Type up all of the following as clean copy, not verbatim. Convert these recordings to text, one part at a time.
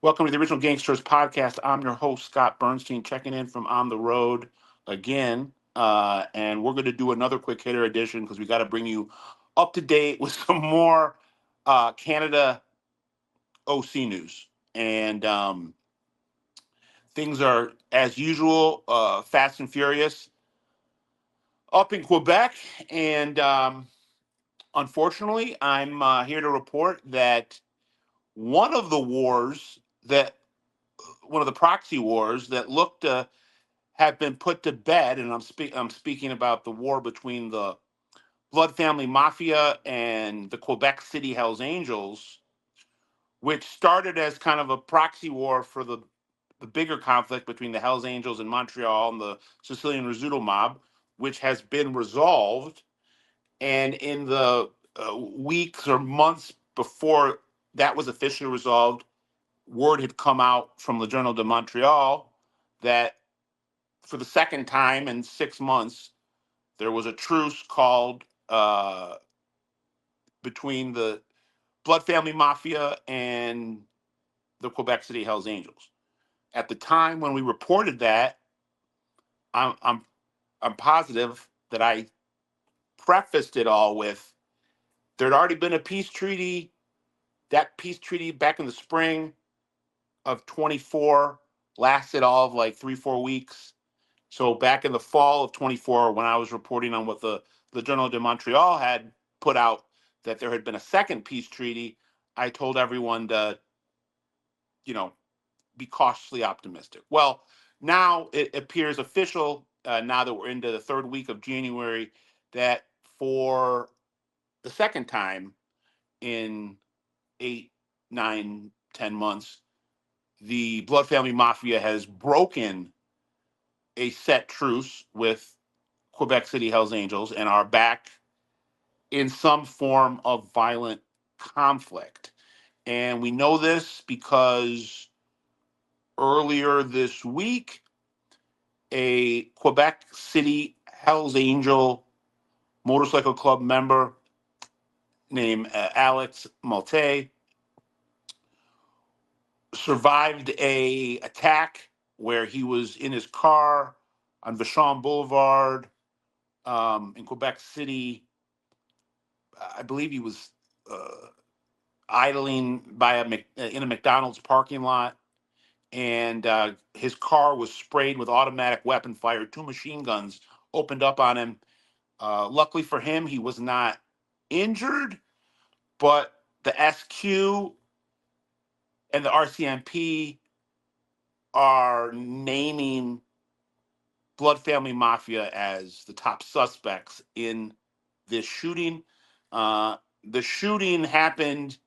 Welcome to the Original Gangsters podcast. I'm your host, Scott Burnstein, checking in from on the road again. And we're going to do another quick hitter edition because we got to bring you up to date with some more Canada OC news. And things are, as usual, fast and furious up in Quebec. And unfortunately, I'm here to report that one of the wars that one of the proxy wars that looked to have been put to bed, and I'm speaking about the war between the Blood Family Mafia and the Quebec City Hells Angels, which started as kind of a proxy war for the bigger conflict between the Hells Angels in Montreal and the Sicilian Rizzuto mob, which has been resolved. And in the weeks or months before that was officially resolved, word had come out from the Journal de Montreal that for the second time in 6 months, there was a truce called between the Blood Family Mafia and the Quebec City Hells Angels. At the time when we reported that, I'm I'm I'm positive that I prefaced it all with there'd already been a peace treaty. That peace treaty back in the spring of 24 lasted all of like 3-4 weeks. So back in the fall of 24, when I was reporting on what the Journal de Montreal had put out, that there had been a second peace treaty, I told everyone to, you know, be cautiously optimistic. Well, now it appears official, now that we're into the third week of January, that for the second time in 8, 9, 10 months, the Blood Family Mafia has broken a set truce with Quebec City Hells Angels and are back in some form of violent conflict. And we know this because earlier this week, a Quebec City Hells Angel motorcycle club member named Alex Malte survived a attack where he was in his car on Vachon Boulevard in Quebec City. I believe he was uh, idling by in a McDonald's parking lot, and his car was sprayed with automatic weapon fire. Two machine guns opened up on him. Luckily for him, he was not injured, but the SQ and the RCMP are naming Blood Family Mafia as the top suspects in this shooting. Uh, the shooting happened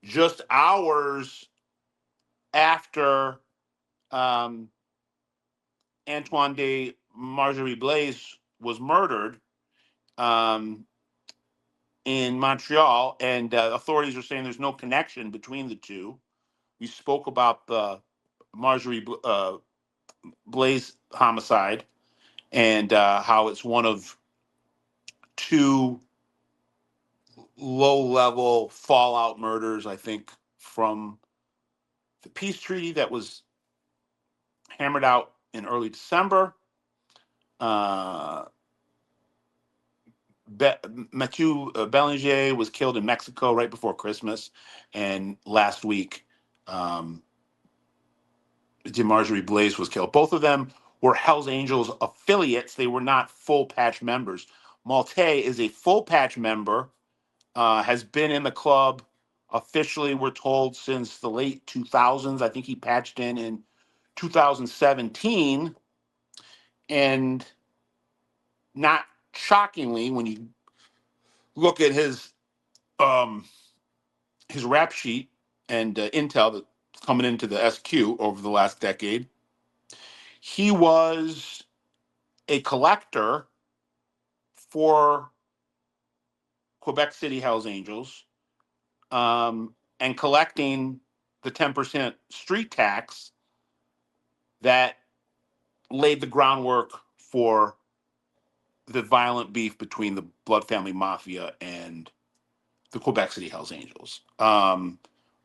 just hours after um, Antoine de Marjorie Blaise was murdered um, in Montreal, and authorities are saying there's no connection between the two. We spoke about the Marjorie Blaise homicide and how it's one of two low-level fallout murders, I think, from the peace treaty that was hammered out in early December. Uh, Mathieu Bellinger was killed in Mexico right before Christmas, and last week, um, Marjorie Blaze was killed. Both of them were Hell's Angels affiliates. They were not full patch members. Malte is a full patch member, has been in the club officially, we're told, since the late 2000s. I think he patched in 2017. And not shockingly, when you look at um, his rap sheet and intel that's coming into the SQ over the last decade, he was a collector for Quebec City Hells Angels, and collecting the 10% street tax that laid the groundwork for the violent beef between the Blood Family Mafia and the Quebec City Hells Angels.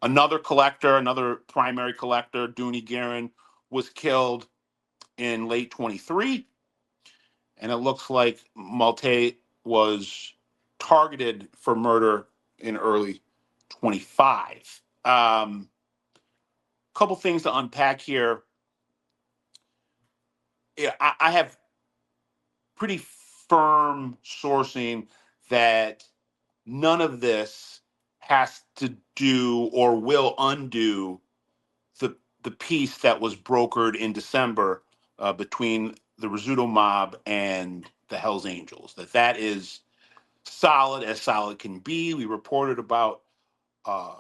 Another collector, another primary collector, Dooney Guerin, was killed in late 23. And it looks like Malte was targeted for murder in early 25. Couple things to unpack here. Yeah, I have pretty firm sourcing that none of this has to do or will undo the peace that was brokered in December between the Rizzuto mob and the Hells Angels. That is solid as solid can be. We reported about uh,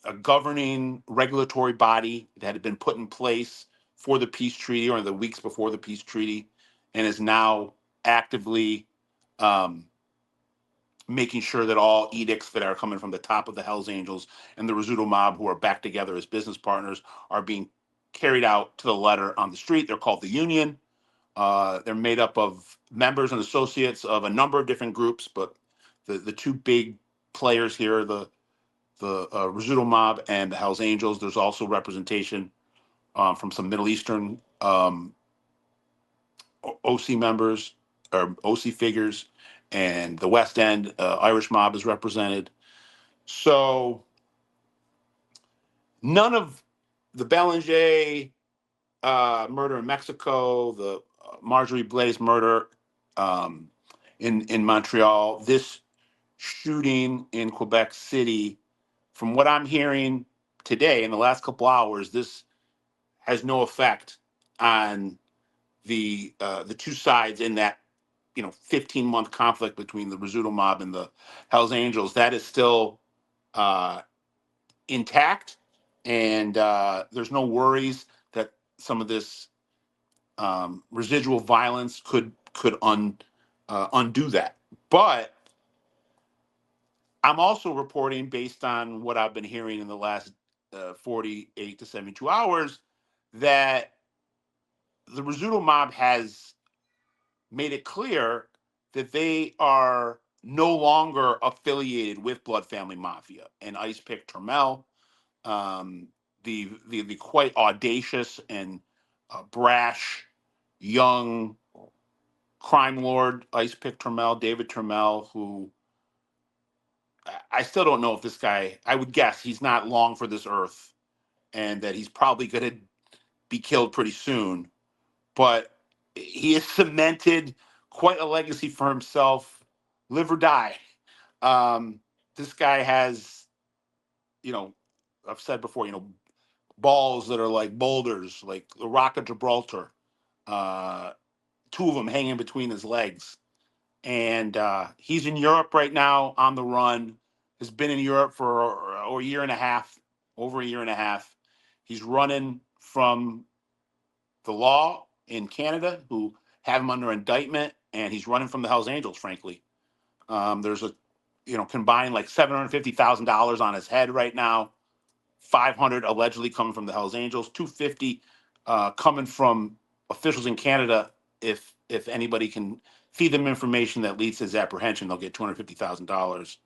a governing regulatory body that had been put in place for the peace treaty or the weeks before the peace treaty, and is now actively um, making sure that all edicts that are coming from the top of the Hells Angels and the Rizzuto mob, who are back together as business partners, are being carried out to the letter on the street. They're called the Union. They're made up of members and associates of a number of different groups, but the two big players here are the Rizzuto mob and the Hells Angels. There's also representation from some Middle Eastern OC members or OC figures, and the West End Irish mob is represented. So none of the Belanger murder in Mexico, the Marjorie Blaze murder in Montreal, this shooting in Quebec City, from what I'm hearing today in the last couple hours, this has no effect on the two sides in that 15-month conflict between the Rizzuto mob and the Hells Angels. That is still uh, intact, and there's no worries that some of this residual violence could undo that. But I'm also reporting, based on what I've been hearing in the last 48 to 72 hours, that the Rizzuto mob has made it clear that they are no longer affiliated with Blood Family Mafia. And Ice Pick Turmel, um, the quite audacious and brash young crime lord Ice Pick Turmel, David Turmel, who I still don't know if this guy, I would guess he's not long for this earth and that he's probably going to be killed pretty soon. But he has cemented quite a legacy for himself, live or die. Um, this guy has, I've said before, balls that are like boulders, like the Rock of Gibraltar. Two of them hanging between his legs. And he's in Europe right now on the run. Has been in Europe for a year and a half, over a year and a half. He's running from the law in Canada, who have him under indictment, and he's running from the Hells Angels. Frankly, there's combined like $750,000 on his head right now. 500 allegedly coming from the Hells Angels. 250 coming from officials in Canada. If anybody can feed them information that leads to his apprehension, they'll get $250,000.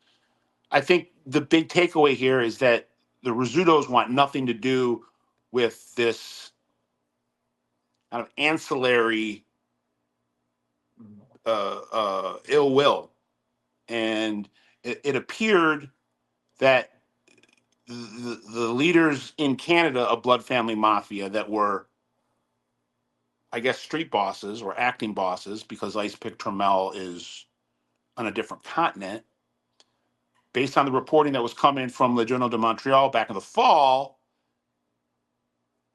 I think the big takeaway here is that the Rizzutos want nothing to do with this kind of ancillary ill will. And it appeared that the leaders in Canada of Blood Family Mafia that were, I guess, street bosses or acting bosses, because Ice Pick Turmel is on a different continent, based on the reporting that was coming from Le Journal de Montreal back in the fall,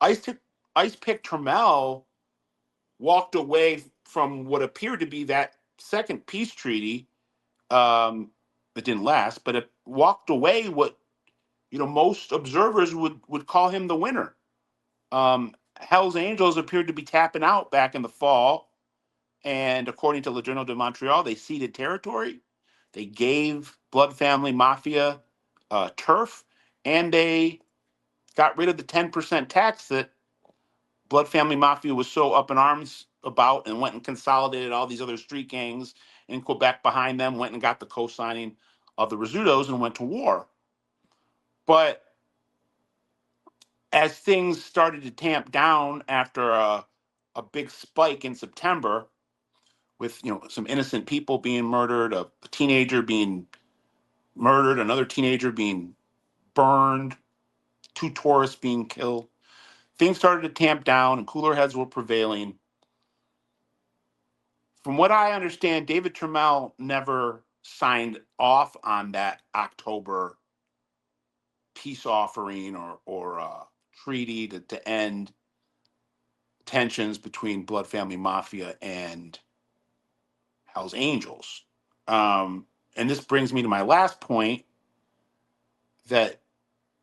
Ice Pick Turmel walked away from what appeared to be that second peace treaty. It didn't last, but it walked away what most observers would call him the winner. Hell's Angels appeared to be tapping out back in the fall, and according to Le Journal de Montreal, they ceded territory. They gave Blood Family Mafia turf, and they got rid of the 10% tax that Blood Family Mafia was so up in arms about, and went and consolidated all these other street gangs in Quebec behind them, went and got the co-signing of the Rizzutos and went to war. But as things started to tamp down after a big spike in September, with some innocent people being murdered, a teenager being murdered, another teenager being burned, two tourists being killed, things started to tamp down and cooler heads were prevailing. From what I understand, David Trammell never signed off on that October peace offering or treaty to end tensions between Blood Family Mafia and Hell's Angels. And this brings me to my last point, that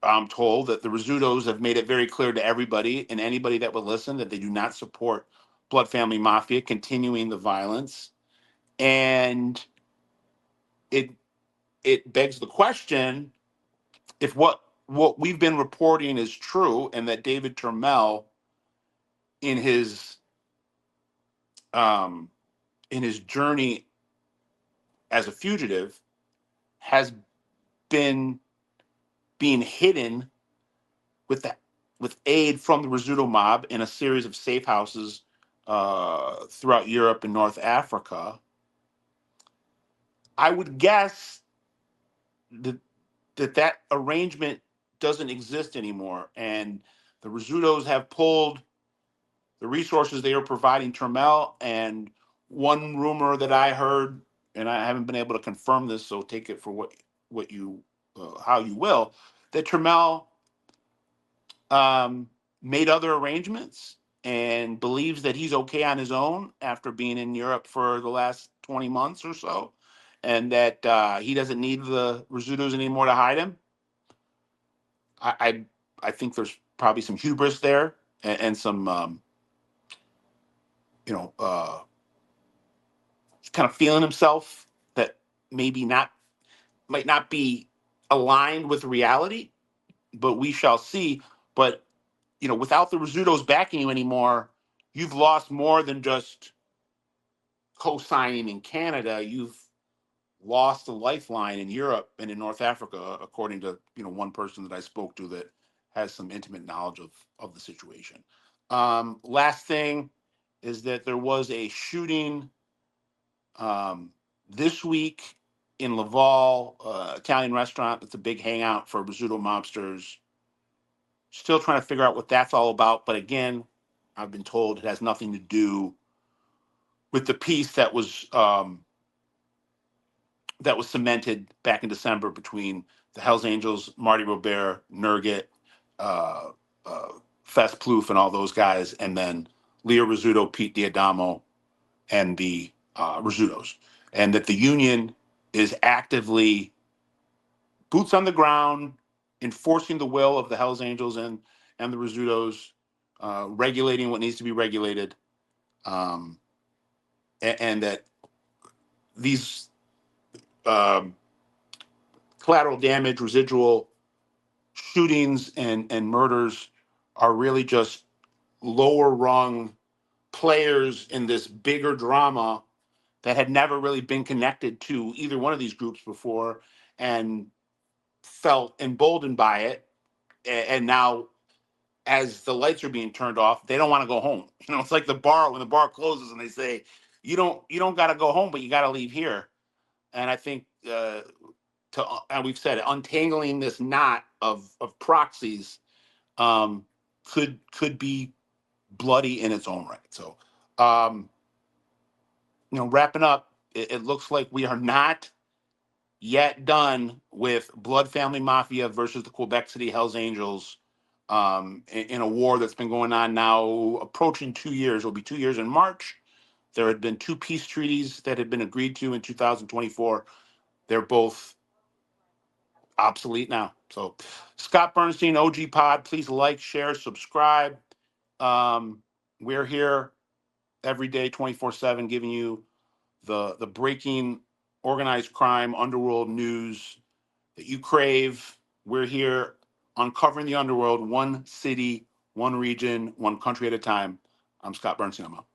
I'm told that the Rizzutos have made it very clear to everybody and anybody that would listen that they do not support Blood Family Mafia continuing the violence. And it begs the question, if what we've been reporting is true, and that David Trammell in his journey as a fugitive has been being hidden with aid from the Rizzuto mob in a series of safe houses throughout Europe and North Africa, I would guess that that arrangement doesn't exist anymore, and the Rizzutos have pulled the resources they were providing Trammell. And one rumor that I heard, and I haven't been able to confirm this, so take it for what you how you will, that Trammell made other arrangements and believes that he's okay on his own after being in Europe for the last 20 months or so, and that he doesn't need the Rizzutos anymore to hide him. I think there's probably some hubris there, and some kind of feeling himself that maybe might not be aligned with reality, but we shall see. But without the Rizzutos backing you anymore, you've lost more than just co-signing in Canada. You've lost a lifeline in Europe and in North Africa, according to one person that I spoke to that has some intimate knowledge of the situation. Last thing is that there was a shooting this week in Laval, Italian restaurant. It's a big hangout for Rizzuto mobsters. Still trying to figure out what that's all about. But again, I've been told it has nothing to do with the peace that was cemented back in December between the Hells Angels, Marty Robert, Nurgit, uh, uh, Fess Plouffe, and all those guys, and then Leo Rizzuto, Pete Diadamo, and the Rizzutos. And that the union is actively boots on the ground, enforcing the will of the Hells Angels and the Rizzutos, regulating what needs to be regulated, and that these collateral damage, residual shootings and murders are really just lower rung players in this bigger drama that had never really been connected to either one of these groups before, and felt emboldened by it. And now, as the lights are being turned off, they don't want to go home. It's like the bar, when the bar closes and they say, you don't got to go home, but you got to leave here. And I think and we've said it, untangling this knot of proxies could be bloody in its own right. So, wrapping up, it looks like we are not yet done with Blood Family Mafia versus the Quebec City Hells Angels, in a war that's been going on now approaching 2 years. It'll be 2 years in March. There had been two peace treaties that had been agreed to in 2024. They're both obsolete now. So, Scott Burnstein, OG Pod, please like, share, subscribe. We're here every day, 24/7, giving you the breaking organized crime, underworld news that you crave. We're here uncovering the underworld, one city, one region, one country at a time. I'm Scott Burnstein. I'm out.